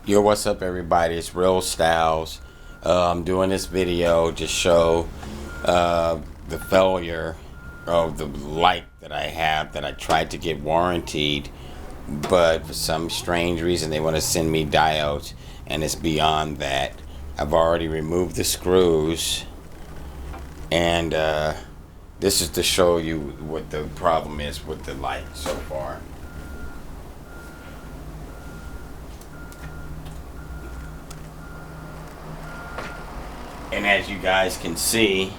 Yo, what's up, everybody? It's Real Styles. I'm doing this video to show the failure of the light that I have that I tried to get warranted, but for some strange reason they want to send me diodes, and it's beyond that. I've already removed the screws, and this is to show you what the problem is with the light so far. And as you guys can see,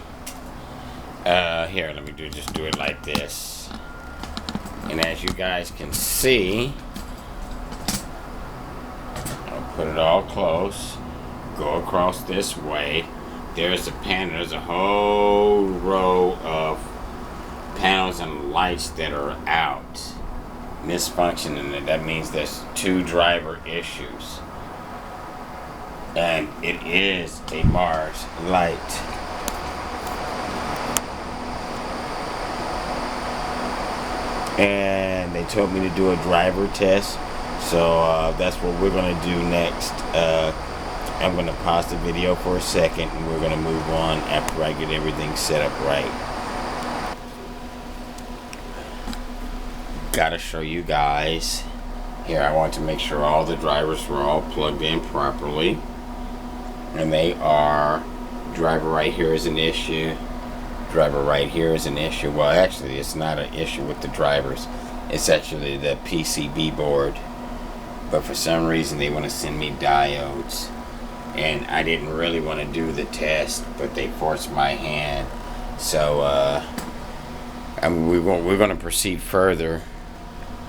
here, let me just do it like this. And as you guys can see, I'll put it all close, go across this way. There's a panel, there's a whole row of panels and lights that are out, misfunctioning, and that means there's two driver issues. And it is a Mars light. And they told me to do a driver test, so that's what we're gonna do next. I'm gonna pause the video for a second, and we're gonna move on after I get everything set up right. Gotta show you guys. Here, I want to make sure all the drivers were all plugged in properly. And they are. Driver right here is an issue. Driver right here is an issue. Well, actually, it's not an issue with the drivers. It's actually the PCB board. But for some reason, they want to send me diodes. And I didn't really want to do the test, but they forced my hand. So, we're going to proceed further.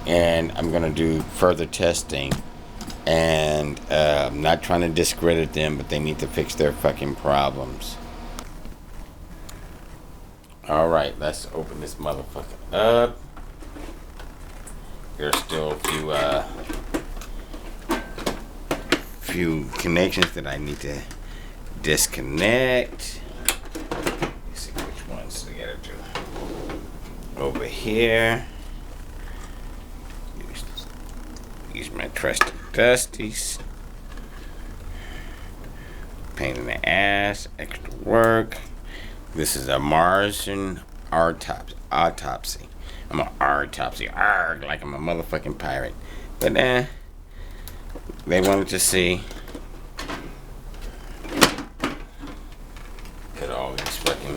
And I'm going to do further testing. And I'm not trying to discredit them, but they need to fix their fucking problems. Alright, let's open this motherfucker up. There's still a few connections that I need to disconnect. Let's see which ones to get it to. Over here. Use my trusty dusties. Pain in the ass, extra work. This is a Martian Autopsy. I'm an autopsy, arg, like I'm a motherfucking pirate. But they wanted to see. Cut all these fucking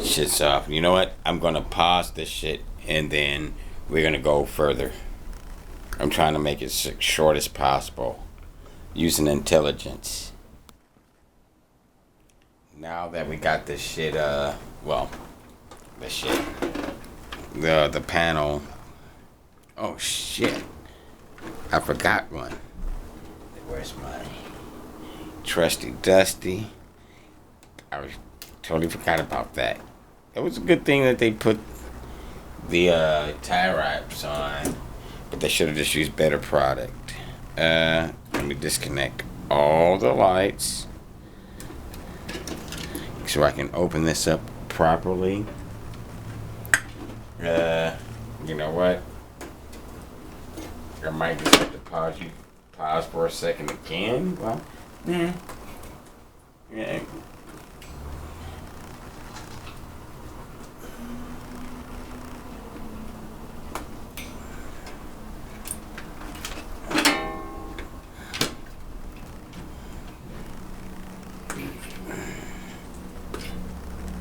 shits off. You know what? I'm gonna pause this shit, and then we're gonna go further. I'm trying to make it short as possible, using intelligence. Now that we got this shit, the panel. Oh shit! I forgot one. Where's my trusty dusty? I totally forgot about that. It was a good thing that they put the tie wraps on. But they should have just used better product. Let me disconnect all the lights so I can open this up properly. You know what? I might just have to pause for a second again. Well, yeah.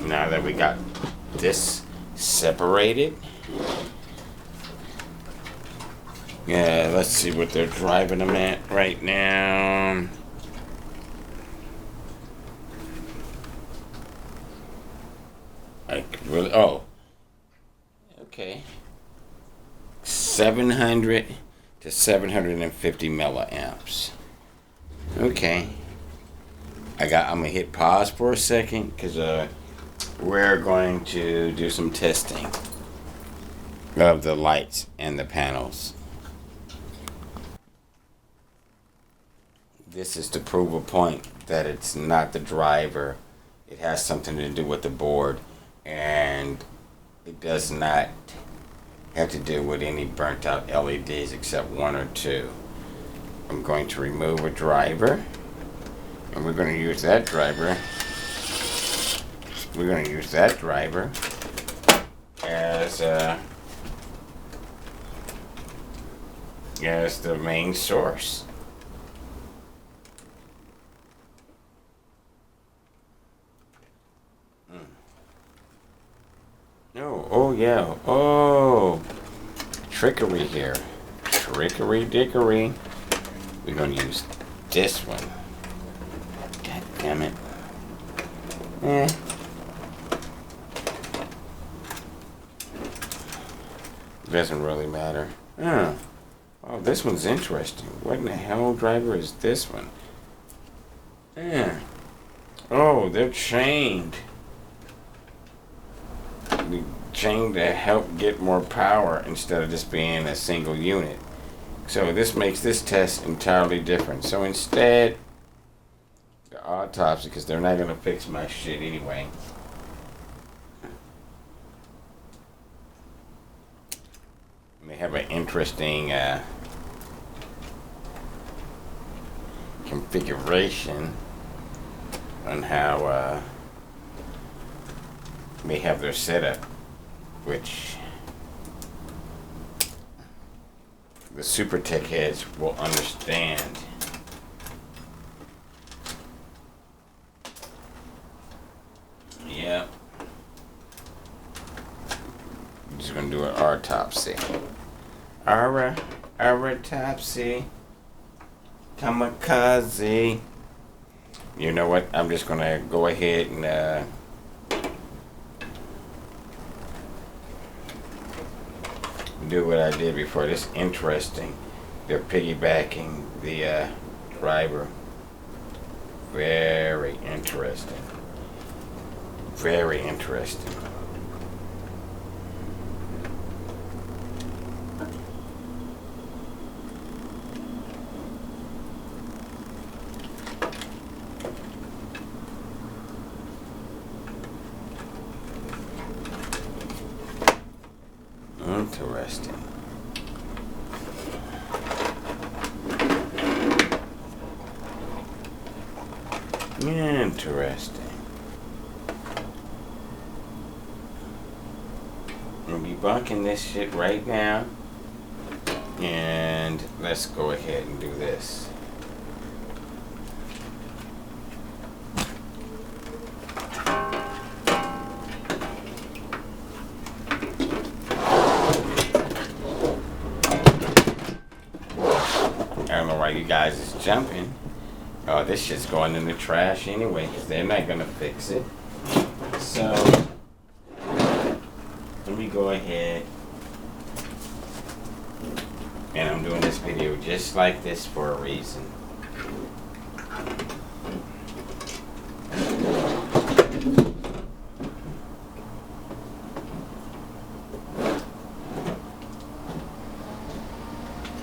Now that we got this separated, let's see what they're driving them at right now. Okay. 700 to 750 milliamps. Okay. I'm gonna hit pause for a second because we're going to do some testing of the lights and the panels. This is to prove a point that it's not the driver. It has something to do with the board, and it does not have to do with any burnt out LEDs except one or two. I'm going to remove a driver, and we're going to use that driver. We're going to use that driver as the main source. Oh yeah, oh, trickery here. Trickery dickery. We're going to use this one. God damn it. Doesn't really matter. Oh, this one's interesting. What in the hell driver is this one? Oh, they're chained. Chained to help get more power instead of just being a single unit. So this makes this test entirely different. So instead, the autopsy, because they're not going to fix my shit anyway. And they have an interesting configuration on how they have their setup, which the super tech heads will understand. Yep. I'm just gonna do an autopsy. Autopsy. Kamikaze. You know what? I'm just gonna go ahead and do what I did before. This is interesting. They're piggybacking the driver. Very interesting. Very interesting. Interesting. Interesting. We'll be bunking this shit right now. And let's go ahead and do this. I don't know why you guys is jumping. Oh, this shit's going in the trash anyway, because they're not going to fix it. So, let me go ahead. And I'm doing this video just like this for a reason.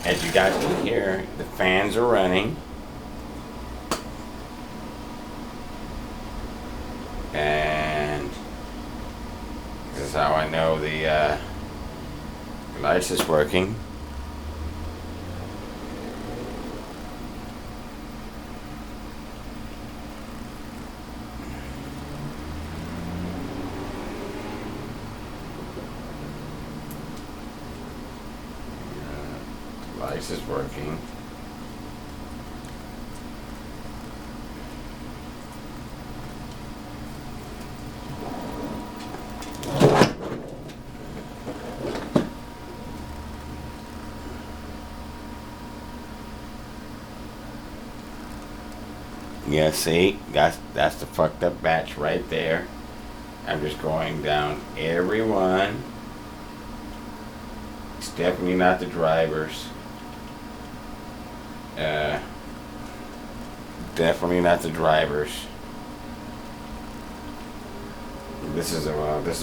As you guys can hear, the fans are running. And this is how I know the lights is working. Lights is working. Yeah, see, that's the fucked up batch right there. I'm just going down every one. It's definitely not the drivers. Definitely not the drivers. This is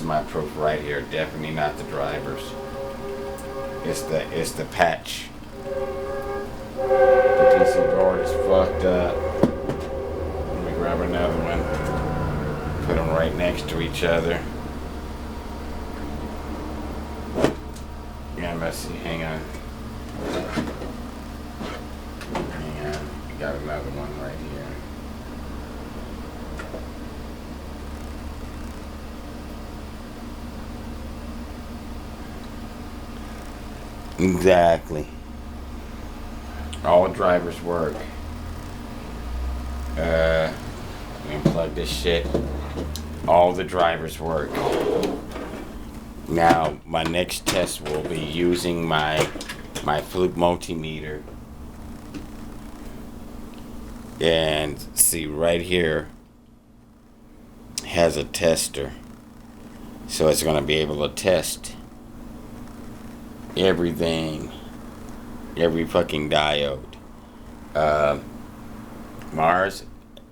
my proof right here. Definitely not the drivers. It's the patch. The PC board is fucked up. Let me grab another one. Put them right next to each other. Yeah, let's see. Hang on. got another one right here. Exactly. All drivers work. Let me unplug this shit. All the drivers work. Now, my next test will be using my Fluke multimeter. And see, right here has a tester. So it's going to be able to test everything. Every fucking diode. Mars,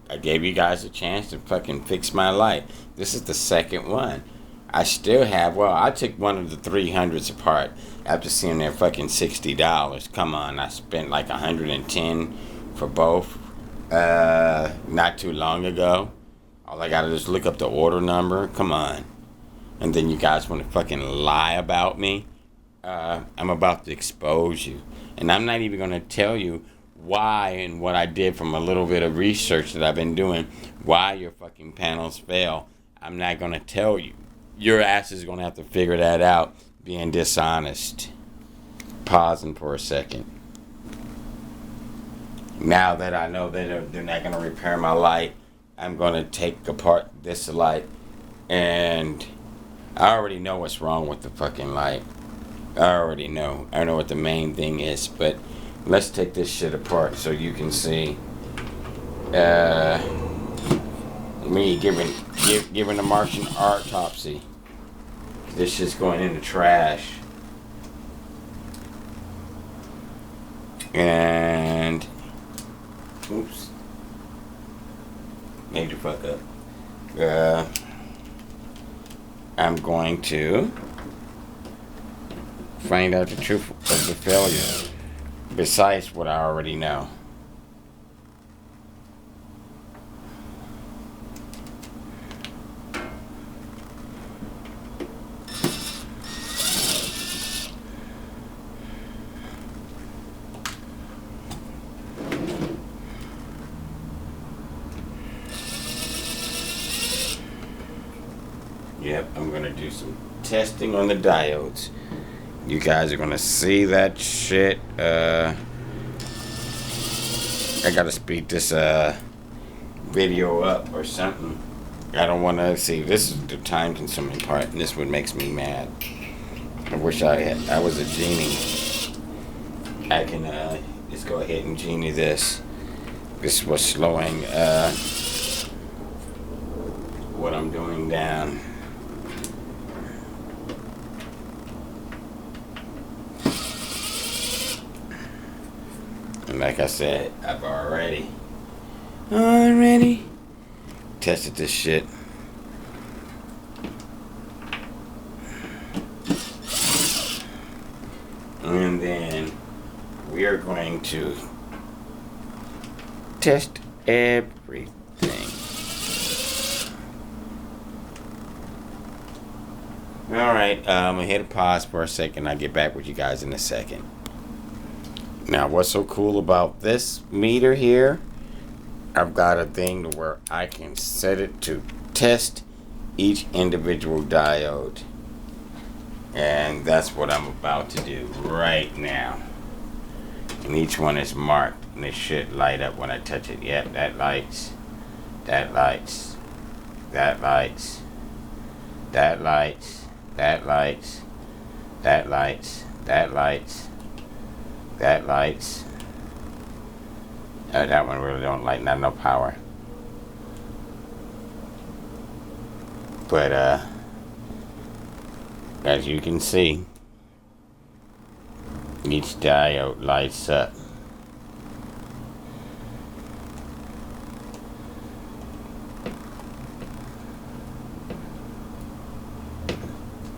I gave you guys a chance to fucking fix my light. This is the second one. I still have, well, I took one of the 300s apart after seeing their fucking $60. Come on, I spent like $110 for both not too long ago. All I gotta do is look up the order number. Come on. And then you guys want to fucking lie about me? I'm about to expose you. And I'm not even going to tell you why and what I did from a little bit of research that I've been doing, why your fucking panels fail. I'm not going to tell you. Your ass is going to have to figure that out being dishonest. Pausing for a second. Now that I know that they're not going to repair my light, I'm going to take apart this light. And I already know what's wrong with the fucking light. I already know. I know what the main thing is. But let's take this shit apart so you can see me giving the Martian Autopsy. This shit's going in the trash. And oops, major fuck up. I'm going to find out the truth of the failure, besides what I already know. Yep, I'm going to do some testing on the diodes. You guys are going to see that shit. I got to speed this video up or something. I don't want to see. This is the time consuming part, and this one makes me mad. I wish I was a genie. I can just go ahead and genie this. This was slowing what I'm doing down. And like I said, I've already tested this shit. And then we are going to test everything. Alright, I'm going to hit a pause for a second. I'll get back with you guys in a second. Now, what's so cool about this meter here, I've got a thing to where I can set it to test each individual diode. And that's what I'm about to do right now. And each one is marked, and it should light up when I touch it. Yep, that lights, that lights, that lights, that lights, that lights, that lights, that lights, that lights. That one really don't light, not no power. But as you can see, each diode lights up.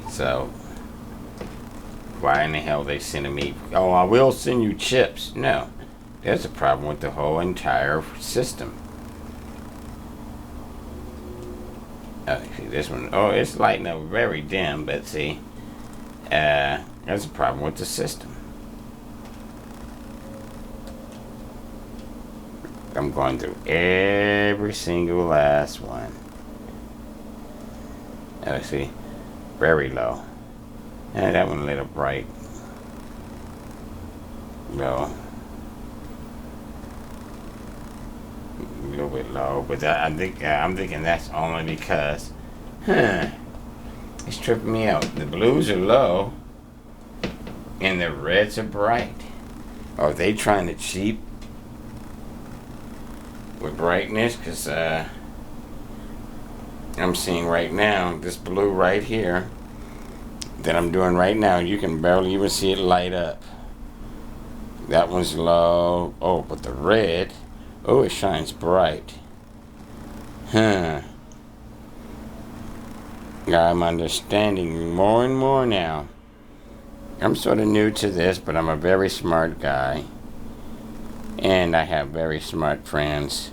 So why in the hell they sending me? Oh, I will send you chips. No, there's a problem with the whole entire system. See this one. Oh, it's lighting up very dim, but see, there's a problem with the system. I'm going through every single last one. Let's see. Very low. And that one lit up bright. Low. A little bit low, but I'm thinking that's only because, it's tripping me out. The blues are low, and the reds are bright. Are they trying to cheat with brightness? Because I'm seeing right now this blue right here that I'm doing right now. You can barely even see it light up. That one's low. Oh, but the red, oh, it shines bright. I'm understanding more and more now. I'm sort of new to this, but I'm a very smart guy. And I have very smart friends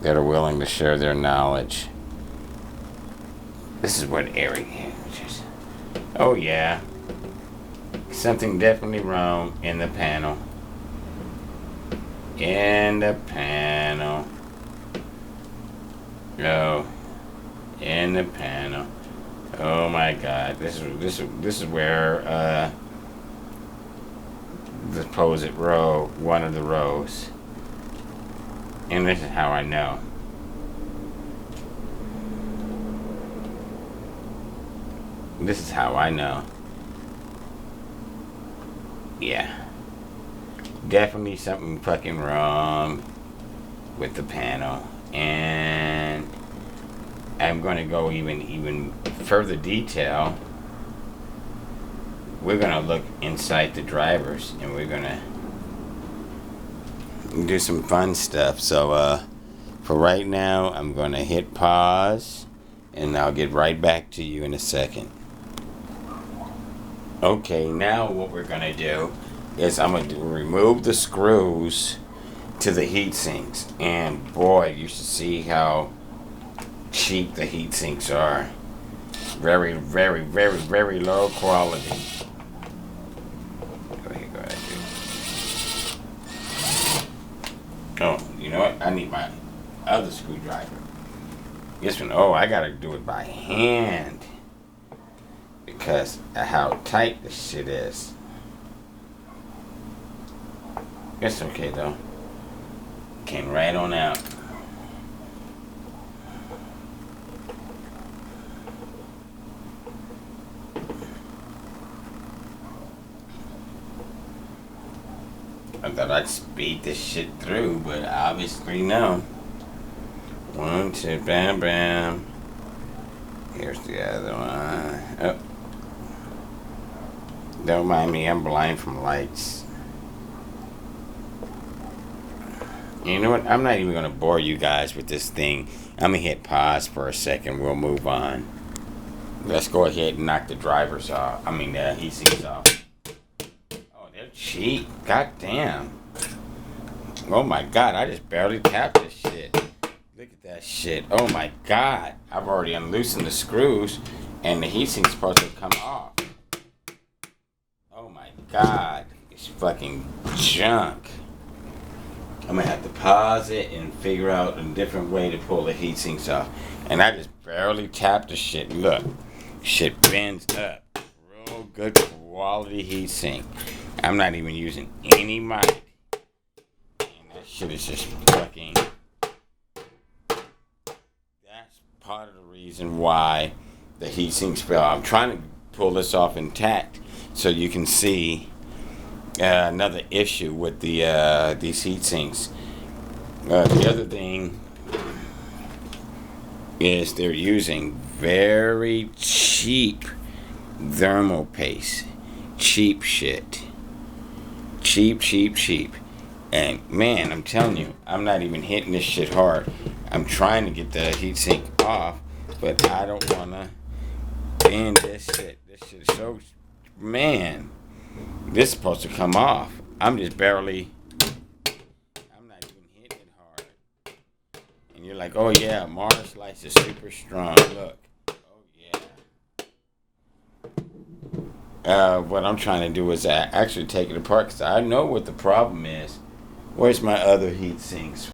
that are willing to share their knowledge. This is what Eric is. Oh yeah. Something definitely wrong in the panel. In the panel. Oh. In the panel. Oh my God. This is where the supposed row, one of the rows. And this is how I know. This is how I know. Yeah. Definitely something fucking wrong with the panel. And I'm going to go even further detail. We're going to look inside the drivers, and we're going to do some fun stuff. So for right now, I'm going to hit pause, and I'll get right back to you in a second. Okay, now what we're going to do is I'm going to remove the screws to the heat sinks. And boy, you should see how cheap the heat sinks are. Very, very, very, very low quality. Go ahead. Oh, you know what? I need my other screwdriver. This one, oh, I gotta do it by hand. Because of how tight this shit is. It's okay though. Came right on out. I thought I'd speed this shit through, but obviously no. 1, 2, bam, bam. Here's the other one. Oh. Don't mind me, I'm blind from lights. You know what? I'm not even going to bore you guys with this thing. I'm going to hit pause for a second. We'll move on. Let's go ahead and knock the drivers off. The heat sinks off. Oh, they're cheap. God damn. Oh my God, I just barely tapped this shit. Look at that shit. Oh my God. I've already unloosened the screws, and the heat sink's supposed to come off. Oh my God. It's fucking junk. I'm gonna have to pause it and figure out a different way to pull the heat sinks off. And I just barely tapped the shit. Look, shit bends up. Real good quality heat sink. I'm not even using any mic. And that shit is just fucking. That's part of the reason why the heat sinks fell. I'm trying to pull this off intact so you can see another issue with these heat sinks. The other thing is they're using very cheap thermal paste. Cheap shit. Cheap. And man, I'm telling you, I'm not even hitting this shit hard. I'm trying to get the heat sink off, but I don't want to bend this shit. This shit is so, man. This is supposed to come off. I'm not even hitting it hard. And you're like, oh yeah, Mars Slice is super strong. Look. Oh yeah. What I'm trying to do is actually take it apart because I know what the problem is. Where's my other heat sinks?